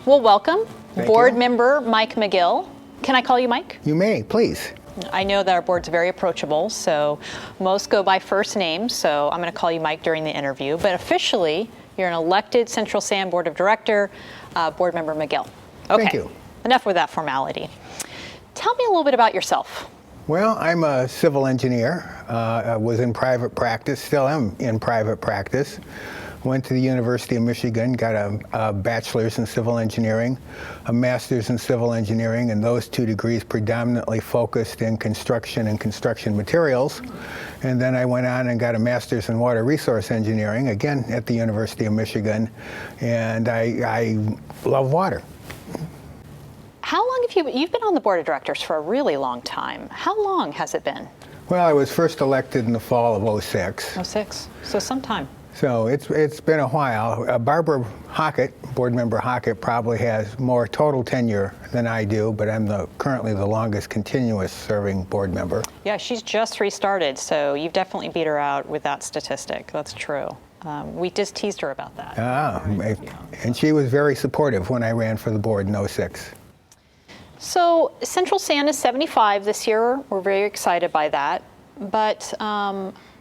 Well, welcome, Thank Board you. Member Mike McGill. Can I call you Mike? You may, please. I know that our board's very approachable, so most go by first name, so I'm going to call you Mike during the interview. But officially, you're an elected Central San Board of Director, Board Member McGill. Okay. Thank you. Enough with that formality. Tell me a little bit about yourself. Well, I'm a civil engineer. I was in private practice, still am in private practice. Went to the University of Michigan, got a bachelor's in civil engineering, a master's in civil engineering, and those two degrees predominantly focused in construction and construction materials. And then I went on and got a master's in water resource engineering, again at the University of Michigan, and I love water. How long have you've been on the board of directors for a really long time. How long has it been? Well, I was first elected in the fall of '06. '06, so some time. So it's been a while. Barbara Hockett, Board Member Hockett, probably has more total tenure than I do, but I'm currently the longest continuous serving board member. Yeah, she's just restarted, so you've definitely beat her out with that statistic. That's true. We just teased her about that. And she was very supportive when I ran for the board in '06. So Central San is 75 this year. We're very excited by that, but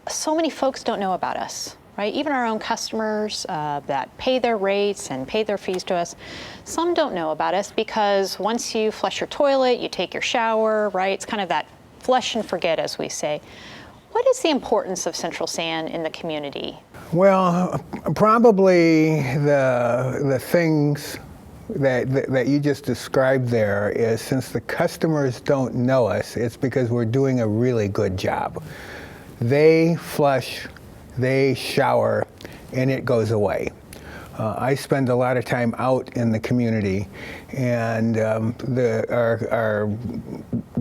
so many folks don't know about us. Right? Even our own customers that pay their rates and pay their fees to us, some don't know about us because once you flush your toilet, you take your shower, right? It's kind of that flush and forget, as we say. What is the importance of Central San in the community? Well, probably the things that you just described there is, since the customers don't know us, it's because we're doing a really good job. They flush, they shower, and it goes away. I spend a lot of time out in the community, and our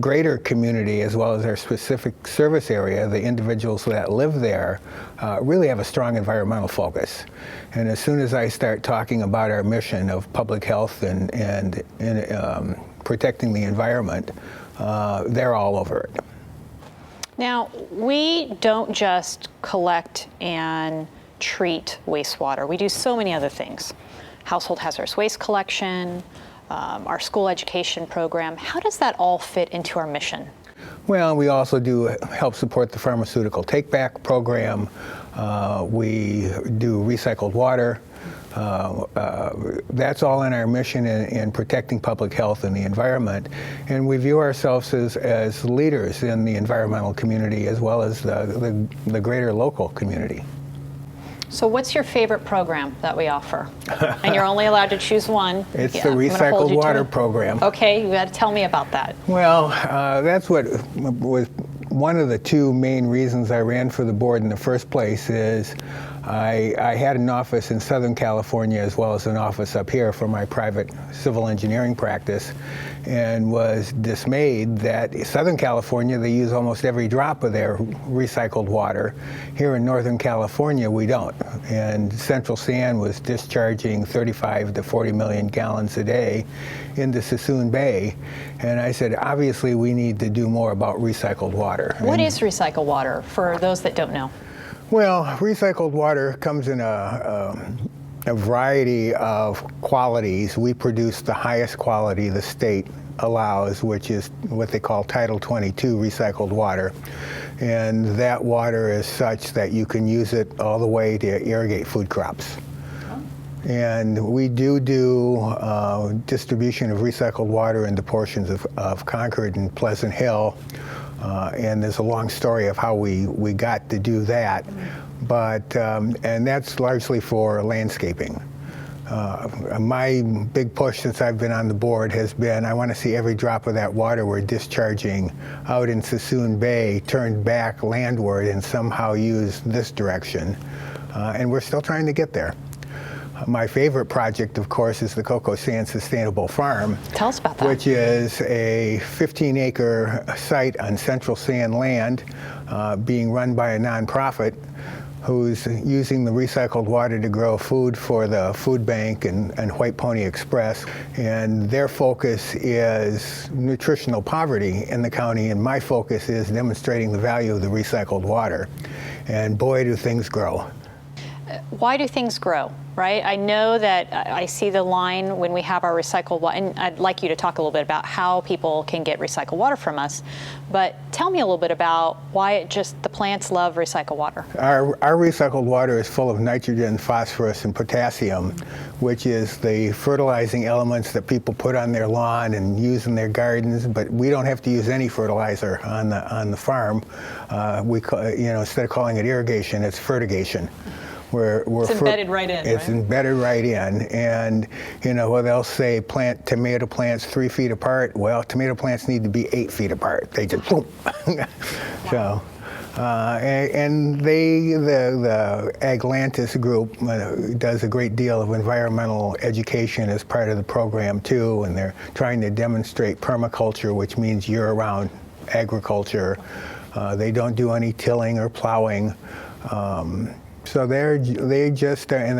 greater community, as well as our specific service area, the individuals that live there, really have a strong environmental focus. And as soon as I start talking about our mission of public health and protecting the environment, they're all over it. Now, we don't just collect and treat wastewater. We do so many other things. Household hazardous waste collection, our school education program. How does that all fit into our mission? Well, we also do help support the pharmaceutical take-back program. We do recycled water. That's all in our mission in protecting public health and the environment. And we view ourselves as leaders in the environmental community as well as the greater local community. So what's your favorite program that we offer? And you're only allowed to choose one. It's the recycled water program. Okay, you got to tell me about that. Well, that's what was one of the two main reasons I ran for the board in the first place. Is I had an office in Southern California as well as an office up here for my private civil engineering practice, and was dismayed that Southern California, they use almost every drop of their recycled water. Here in Northern California, we don't. And Central San was discharging 35 to 40 million gallons a day into Suisun Bay. And I said, obviously, we need to do more about recycled water. What is recycled water, for those that don't know? Well, recycled water comes in a variety of qualities. We produce the highest quality the state allows, which is what they call Title 22 recycled water. And that water is such that you can use it all the way to irrigate food crops. And we do distribution of recycled water into portions of Concord and Pleasant Hill. And there's a long story of how we got to do that. But, and that's largely for landscaping. My big push since I've been on the board has been, I want to see every drop of that water we're discharging out in Suisun Bay turned back landward and somehow used this direction. And we're still trying to get there. My favorite project, of course, is the Cocoa San Sustainable Farm. Tell us about that. Which is a 15-acre site on Central San land being run by a nonprofit who's using the recycled water to grow food for the food bank and White Pony Express. And their focus is nutritional poverty in the county, and my focus is demonstrating the value of the recycled water. And boy, do things grow. Why do things grow? right? I know that I see the line when we have our recycled water, and I'd like you to talk a little bit about how people can get recycled water from us, but tell me a little bit about why the plants love recycled water. Our recycled water is full of nitrogen, phosphorus, and potassium, which is the fertilizing elements that people put on their lawn and use in their gardens, but we don't have to use any fertilizer on the farm. Instead of calling it irrigation, it's fertigation. It's embedded right in. It's embedded right in, and they'll say plant tomato plants 3 feet apart. Well, tomato plants need to be 8 feet apart. They just boom. So, and the Aglantis group does a great deal of environmental education as part of the program too, and they're trying to demonstrate permaculture, which means year-round agriculture. They don't do any tilling or plowing. So they're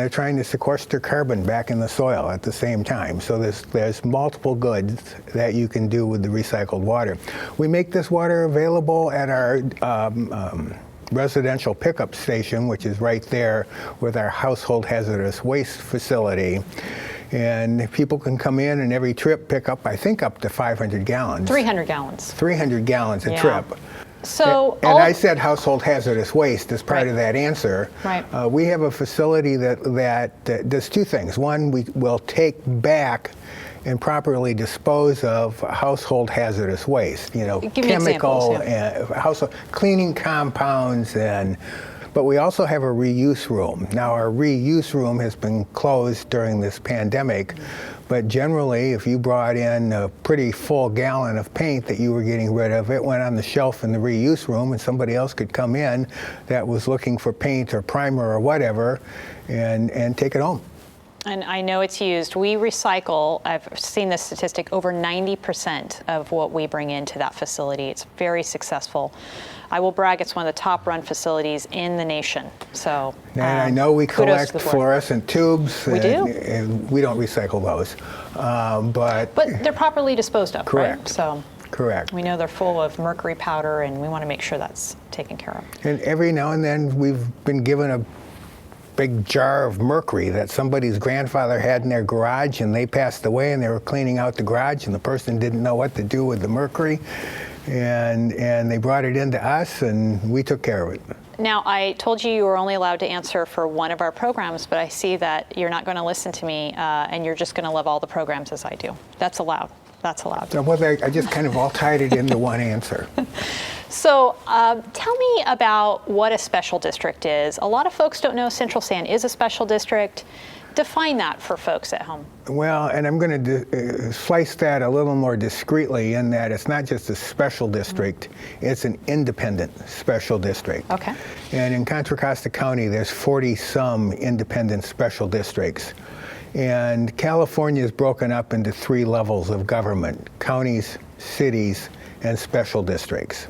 trying to sequester carbon back in the soil at the same time. So there's multiple goods that you can do with the recycled water. We make this water available at our residential pickup station, which is right there with our household hazardous waste facility. And people can come in and every trip pick up, I think, up to 500 gallons. 300 gallons. 300 gallons a trip. So, and I said household hazardous waste as part of that answer. Right. We have a facility that does two things. One, we will take back and properly dispose of household hazardous waste. Chemical and household cleaning compounds but we also have a reuse room. Now, our reuse room has been closed during this pandemic, but generally, if you brought in a pretty full gallon of paint that you were getting rid of, it went on the shelf in the reuse room, and somebody else could come in that was looking for paint or primer or whatever and take it home. And I know it's used. We recycle, I've seen this statistic, over 90% of what we bring into that facility. It's very successul. I will brag, it's one of the top run facilities in the nation. So, and I know we collect fluorescent tubes. We do? And we don't recycle those. But they're properly disposed of, correct. Right? So correct. We know they're full of mercury powder, and we want to make sure that's taken care of. And every now and then we've been given a big jar of mercury that somebody's grandfather had in their garage, and they passed away and they were cleaning out the garage, and the person didn't know what to do with the mercury, and they brought it into us and we took care of it. Now, I told you were only allowed to answer for one of our programs, but I see that you're not going to listen to me and you're just going to love all the programs as I do. That's allowed. That's allowed. Well, I just kind of all tied it into one answer. So tell me about what a special district is. A lot of folks don't know Central San is a special district. Define that for folks at home. Well, and I'm going to slice that a little more discreetly in that it's not just a special district, it's an independent special district. Okay. And in Contra Costa County, there's 40-some independent special districts. And California is broken up into 3 levels of government: counties, cities, and special districts.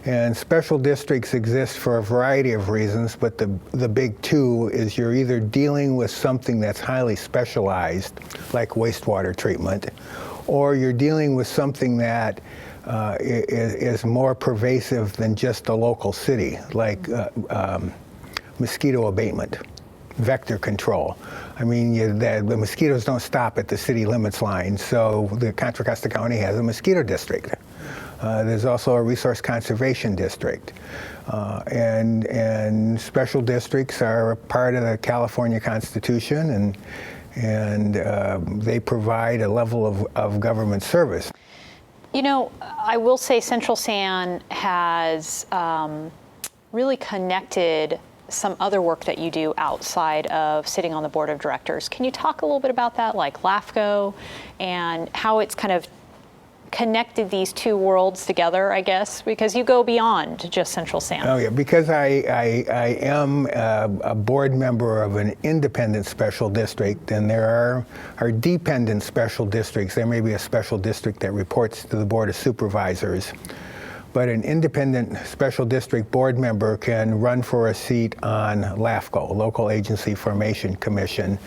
And special districts exist for a variety of reasons, but the big two is you're either dealing with something that's highly specialized, like wastewater treatment, or you're dealing with something that is more pervasive than just a local city, like mosquito abatement, vector control. I mean, the mosquitoes don't stop at the city limits line, so the Contra Costa County has a mosquito district. There's also a resource conservation district. And special districts are a part of the California Constitution, and they provide a level of government service. You know, I will say Central San has really connected some other work that you do outside of sitting on the board of directors. Can you talk a little bit about that, like LAFCO, and how it's kind of connected these two worlds together, I guess, because you go beyond just Central San. Oh yeah, because I am a board member of an independent special district, and there are dependent special districts. There may be a special district that reports to the Board of Supervisors, but an independent special district board member can run for a seat on LAFCO, Local Agency Formation Commission.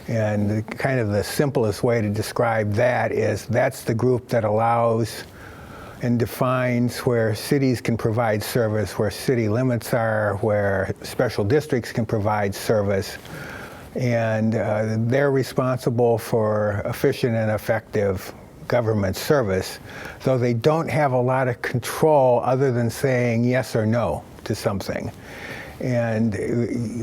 And kind of the simplest way to describe that is that's the group that allows and defines where cities can provide service, where city limits are, where special districts can provide service. And they're responsible for efficient and effective government service, though they don't have a lot of control other than saying yes or no to something. And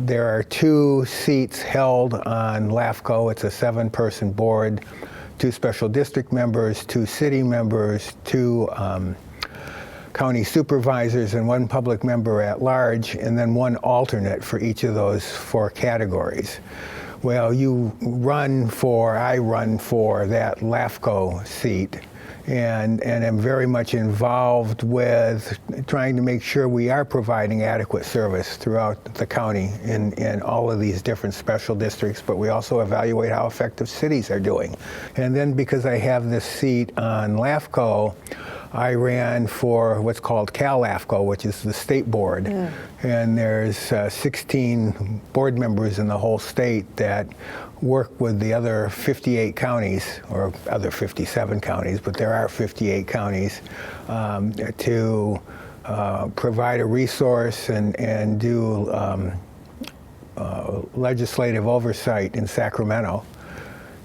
there are 2 seats held on LAFCO. It's a 7-person board, 2 special district members, 2 city members, 2 county supervisors, and 1 public member at large, and then 1 alternate for each of those 4 categories. Well, I run for that LAFCO seat, and am very much involved with trying to make sure we are providing adequate service throughout the county in all of these different special districts, but we also evaluate how effective cities are doing. And then because I have this seat on LAFCO, I ran for what's called Cal-LAFCO, which is the state board. And there's 16 board members in the whole state that work with the other 58 counties, or other 57 counties, but there are 58 counties, to provide a resource and do legislative oversight in Sacramento.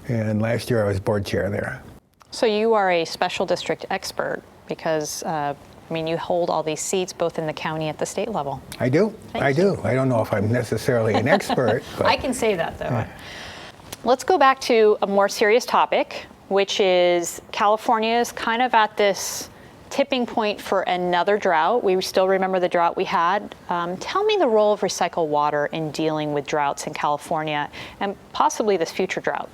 And last year I was board chair there. So you are a special district expert because, I mean, you hold all these seats both in the county at the state level. I do. I do. I don't know if I'm necessarily an expert. But I can say that, though. Let's go back to a more serious topic, which is California is kind of at this tipping point for another drought. We still remember the drought we had. Tell me the role of recycled water in dealing with droughts in California and possibly this future drought.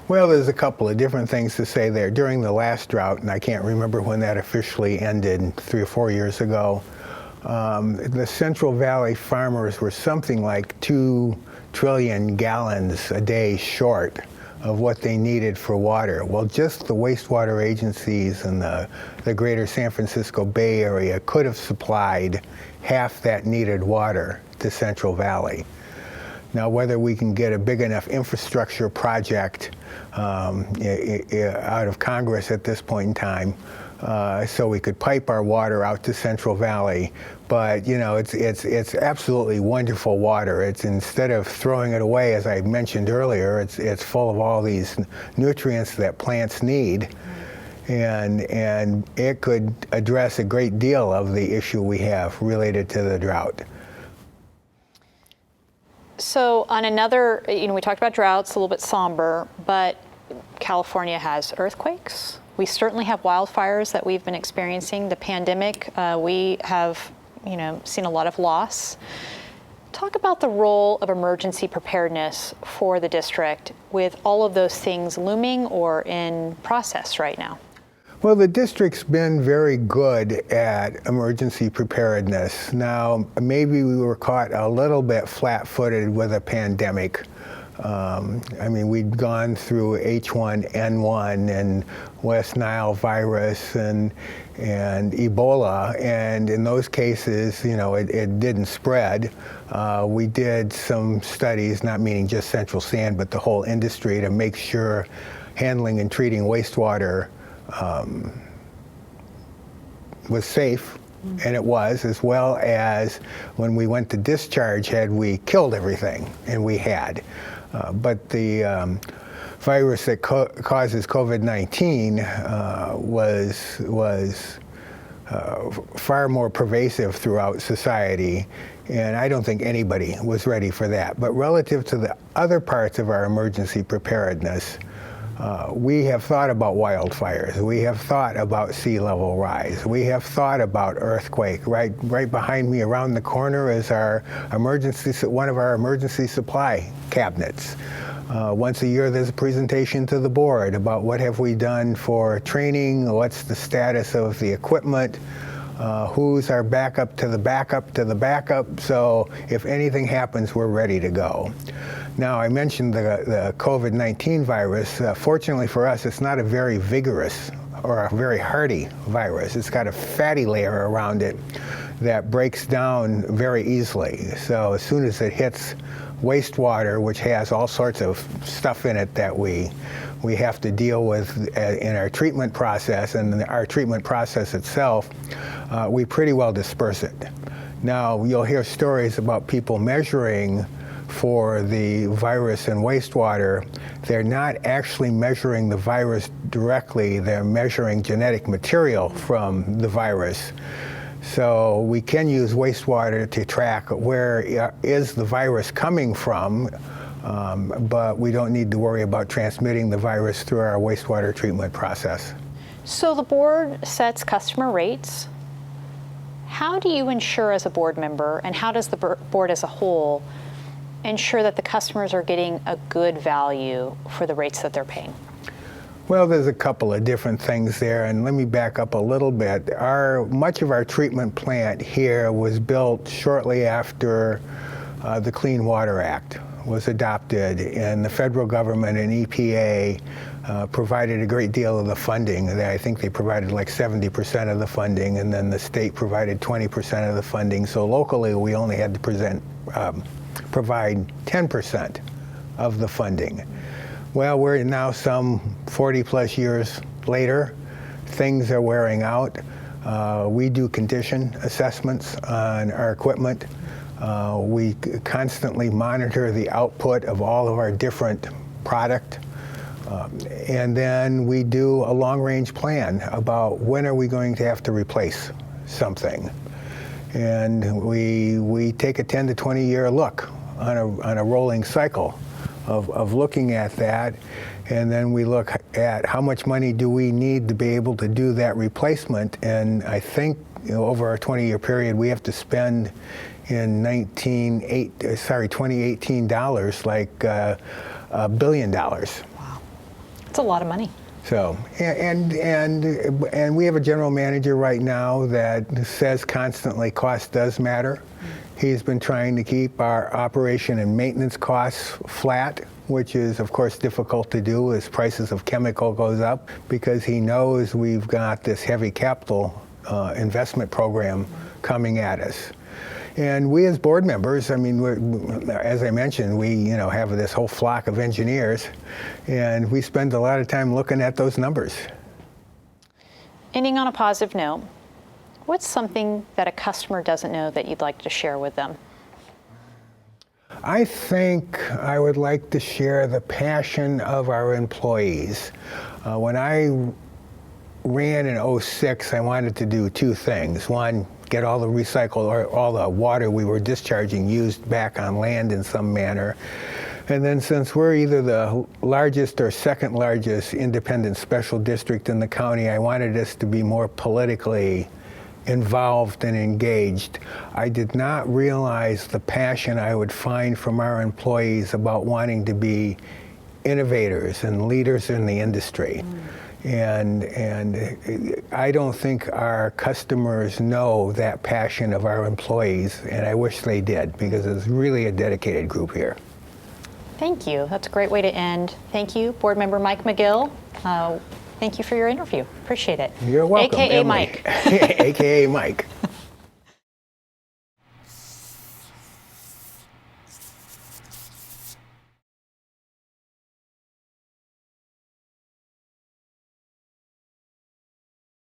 Well, there's a couple of different things to say there. During the last drought, and I can't remember when that officially ended, 3 or 4 years ago, the Central Valley farmers were something like 2 trillion gallons a day short of what they needed for water. Well, just the wastewater agencies in the greater San Francisco Bay Area could have supplied half that needed water to Central Valley. Now, whether we can get a big enough infrastructure project out of Congress at this point in time so we could pipe our water out to Central Valley, but you know, it's absolutely wonderful water. It's, instead of throwing it away, as I mentioned earlier, it's full of all these nutrients that plants need, and it could address a great deal of the issue we have related to the drought. So on another, you know, we talked about droughts, a little bit somber, but California has earthquakes. We certainly have wildfires that we've been experiencing. The pandemic, we have, you know, seen a lot of loss. Talk about the role of emergency preparedness for the district with all of those things looming or in process right now. Well, the district's been very good at emergency preparedness. Now, maybe we were caught a little bit flat-footed with a pandemic. I mean, we'd gone through H1N1 and West Nile virus and Ebola, and in those cases, you know, it didn't spread. We did some studies, not meaning just Central Sand, but the whole industry, to make sure handling and treating wastewater was safe, and it was, as well as when we went to discharge, had we killed everything, and we had. But the virus that causes COVID-19 was far more pervasive throughout society, and I don't think anybody was ready for that. But relative to the other parts of our emergency preparedness, we have thought about wildfires. We have thought about sea level rise. We have thought about earthquake. Right behind me, around the corner, is one of our emergency supply cabinets. Once a year, there's a presentation to the board about what have we done for training, what's the status of the equipment, who's our backup to the backup to the backup. So if anything happens, we're ready to go. Now, I mentioned the COVID-19 virus. Fortunately for us, it's not a very vigorous or a very hardy virus. It's got a fatty layer around it that breaks down very easily. So as soon as it hits wastewater, which has all sorts of stuff in it that we have to deal with in our treatment process, and our treatment process itself, we pretty well disperse it. Now, you'll hear stories about people measuring for the virus in wastewater, they're not actually measuring the virus directly, they're measuring genetic material from the virus. So we can use wastewater to track where is the virus coming from, but we don't need to worry about transmitting the virus through our wastewater treatment process. So the board sets customer rates. How do you ensure as a board member, and how does the board as a whole ensure that the customers are getting a good value for the rates that they're paying? Well, there's a couple of different things there, and let me back up a little bit. Much of our treatment plant here was built shortly after the Clean Water Act was adopted, and the federal government and EPA provided a great deal of the funding. I think they provided like 70% of the funding, and then the state provided 20% of the funding. So locally, we only had to provide 10% of the funding. Well, we're now some 40 plus years later. Things are wearing out. We do condition assessments on our equipment. We constantly monitor the output of all of our different product. And then we do a long-range plan about when are we going to have to replace something. And we take a 10 to 20 year look on a rolling cycle of looking at that, and then we look at how much money do we need to be able to do that replacement. And I think over a 20-year period, we have to spend in 2018 dollars like $1 billion. Wow, that's a lot of money. So, and we have a general manager right now that says constantly cost does matter. He's been trying to keep our operation and maintenance costs flat, which is of course difficult to do as prices of chemical goes up, because he knows we've got this heavy capital investment program coming at us. And we as board members, I mean, as I mentioned, we have this whole flock of engineers, and we spend a lot of time looking at those numbers. Ending on a positive note, what's something that a customer doesn't know that you'd like to share with them? I think I would like to share the passion of our employees. When I ran in '06, I wanted to do two things. One, get all the recycled or all the water we were discharging used back on land in some manner. And then since we're either the largest or second largest independent special district in the county, I wanted us to be more politically involved and engaged. I did not realize the passion I would find from our employees about wanting to be innovators and leaders in the industry. And I don't think our customers know that passion of our employees, and I wish they did, because it's really a dedicated group here. Thank you. That's a great way to end. Thank you, Board Member Mike McGill. Thank you for your interview. Appreciate it. You're welcome, AKA Emily. Mike. AKA Mike.